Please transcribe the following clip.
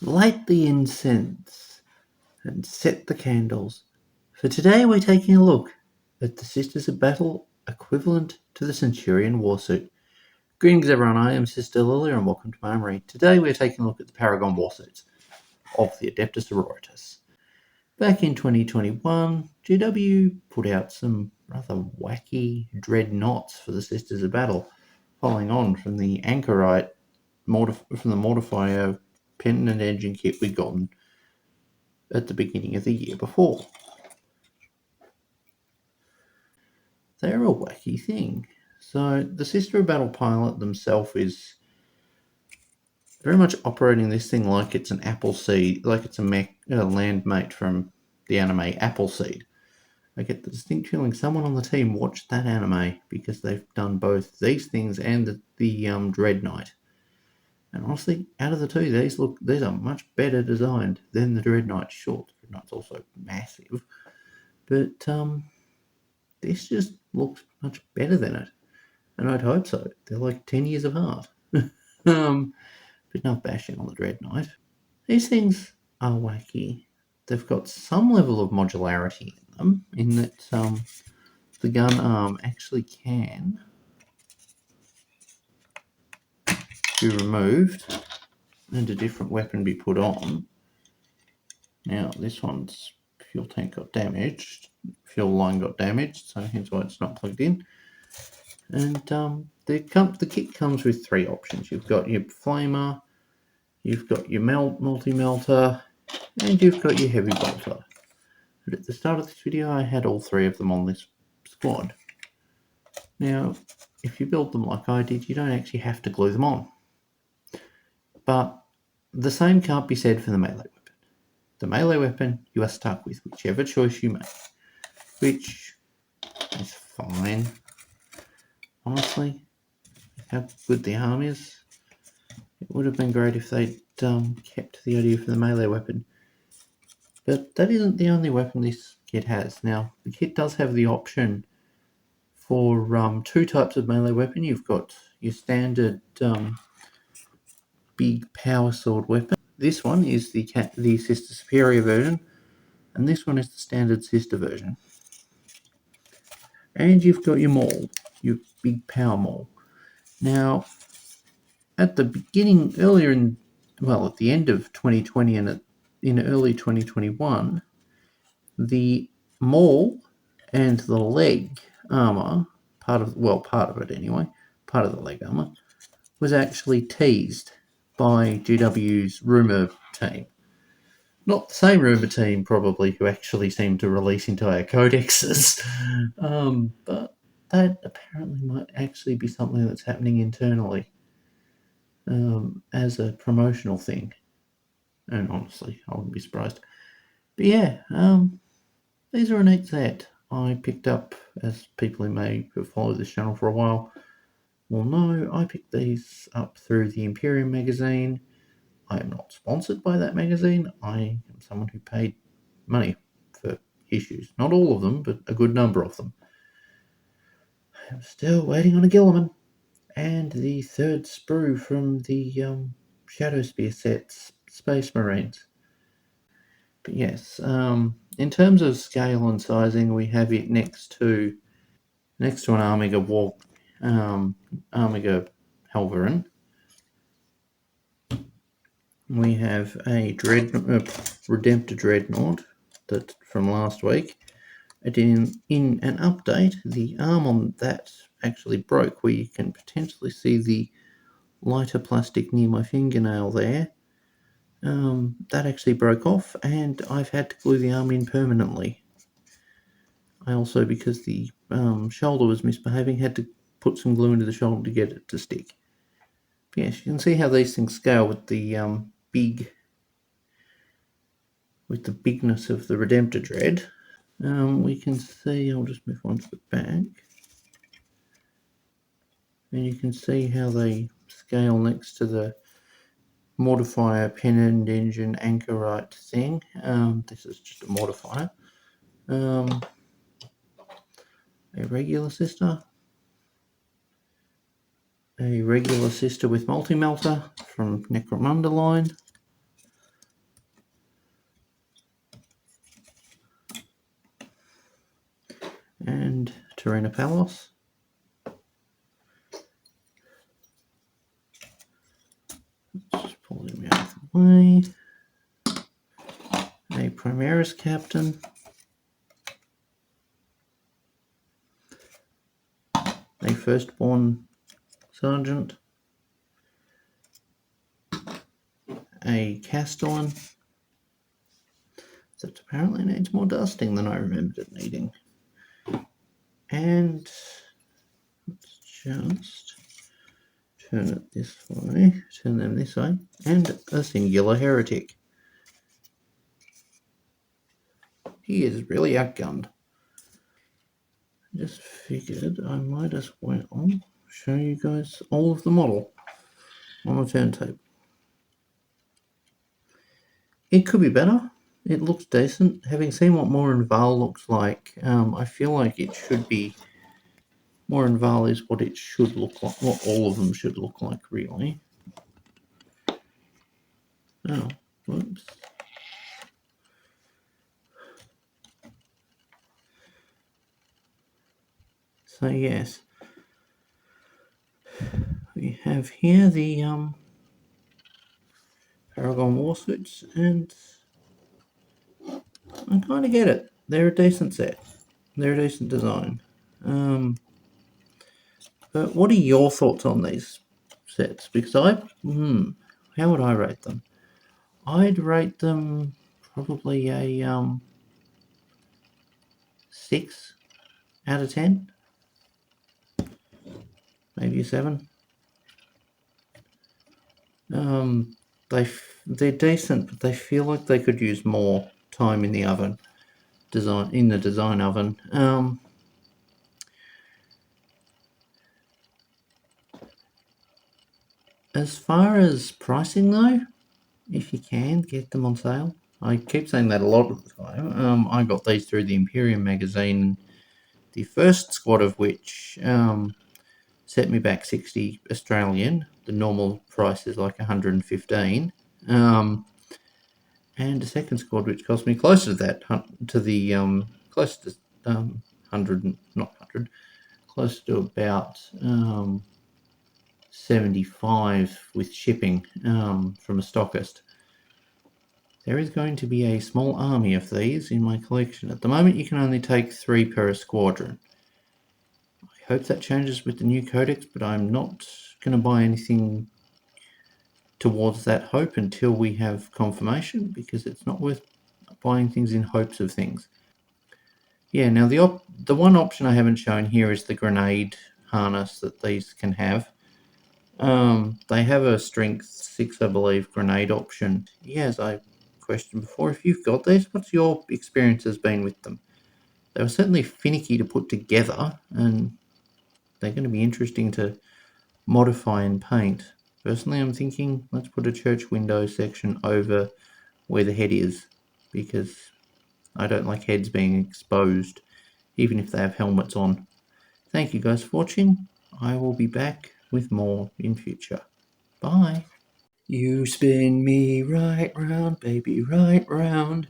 Light the incense and set the candles, for today we're taking a look at the Sisters of Battle equivalent to the Centurion warsuit. Greetings everyone, I am Sister Lilia and welcome to my armory. Today we're taking a look at the Paragon warsuits of the Adeptus Auroritas. Back in 2021, GW put out some rather wacky dreadknights for the Sisters of Battle, following on from the anchorite from the mortifier pen and engine kit we'd gotten at the beginning of the year before. They're a wacky thing. So the Sister of Battle pilot themselves is very much operating this thing like it's an apple seed, like it's a land mate from the anime Appleseed. I get the distinct feeling someone on the team watched that anime because they've done both these things and the Dread Knight. And honestly, out of the two, these are much better designed than the Dread Knight. Sure, the Dread Knight's also massive, but this just looks much better than it. And I'd hope so. They're like 10 years apart. But enough bashing on the Dread Knight. These things are wacky. They've got some level of modularity in them, in that the gun arm actually can be removed and a different weapon be put on. Now, this one's fuel tank got damaged, fuel line got damaged, so hence why it's not plugged in. And the kit comes with three options. You've got your flamer, you've got your multi-melta, and you've got your heavy bolter. But at the start of this video, I had all three of them on this squad. Now, if you build them like I did, you don't actually have to glue them on. But the same can't be said for the melee weapon. The melee weapon, you are stuck with whichever choice you make, which is fine. Honestly, how good the arm is, it would have been great if they'd kept the idea for the melee weapon. But that isn't the only weapon this kit has. Now, the kit does have the option for two types of melee weapon. You've got your standard big power sword weapon. This one is the Sister Superior version, and this one is the standard Sister version. And you've got your maul, your big power maul. Now, at the beginning, at the end of 2020 and in early 2021, the maul and the leg armour, part of it anyway, part of the leg armour, was actually teased by GW's rumour team. Not the same rumour team, probably, who actually seemed to release entire codexes, but that apparently might actually be something that's happening internally as a promotional thing. And honestly, I wouldn't be surprised. But yeah, these are a neat set. I picked up, as people who may have followed this channel for a while will know, I picked these up through the Imperium magazine. I am not sponsored by that magazine. I am someone who paid money for issues. Not all of them, but a good number of them. I'm still waiting on a Gilliman. And the third sprue from the Shadow Spear sets, Space Marines. But yes, in terms of scale and sizing, we have it next to an Armiger Armiger Helverin. We have a Redemptor Dreadnought that from last week. And in an update, the arm on that actually broke, where you can potentially see the lighter plastic near my fingernail there. That actually broke off, and I've had to glue the arm in permanently. I also, because the shoulder was misbehaving, had to put some glue into the shoulder to get it to stick. But yes, you can see how these things scale with the bigness of the Redemptor Dread. We can see, I'll just move on to the back, and you can see how they scale next to the mortifier pen and engine anchorite thing. This is just a mortifier. A regular sister with multi-melta from Necromunda line, and Terena Palos. Just pull him out of the way. A Primaris captain. A firstborn sergeant. A Castellan. That apparently needs more dusting than I remembered it needing. And let's just turn it this way, turn them this way, and a singular heretic. He is really outgunned. Just figured I might as well show you guys all of the model on a turntable. It could be better. It looks decent. Having seen what Morin Val looks like, I feel like it should be... Morin Val is what it should look like, what all of them should look like, really. Oh, whoops. So yes, we have here the Paragon warsuits, and I kind of get it. They're a decent set. They're a decent design. But what are your thoughts on these sets? Because how would I rate them? I'd rate them probably a 6 out of 10. Maybe a 7. They're decent, but they feel like they could use more time in the oven, design oven. As far as pricing though, if you can get them on sale, I keep saying that a lot of the time. I got these through the Imperium magazine, the first squad of which set me back 60 Australian. The normal price is like 115. And the second squad, which cost me closer to that, to the close to 100, not 100, close to about 75 with shipping from a stockist. There is going to be a small army of these in my collection. At the moment, you can only take 3 per squadron. I hope that changes with the new codex, but I'm not going to buy anything towards that hope until we have confirmation, because it's not worth buying things in hopes of things. Yeah, now the one option I haven't shown here is the grenade harness that these can have. They have a strength 6, I believe, grenade option. Yeah, as I questioned before, if you've got these, what's your experience has been with them? They were certainly finicky to put together, and they're going to be interesting to modify and paint. Personally, I'm thinking let's put a church window section over where the head is, because I don't like heads being exposed, even if they have helmets on. Thank you guys for watching. I will be back with more in future. Bye. You spin me right round, baby, right round.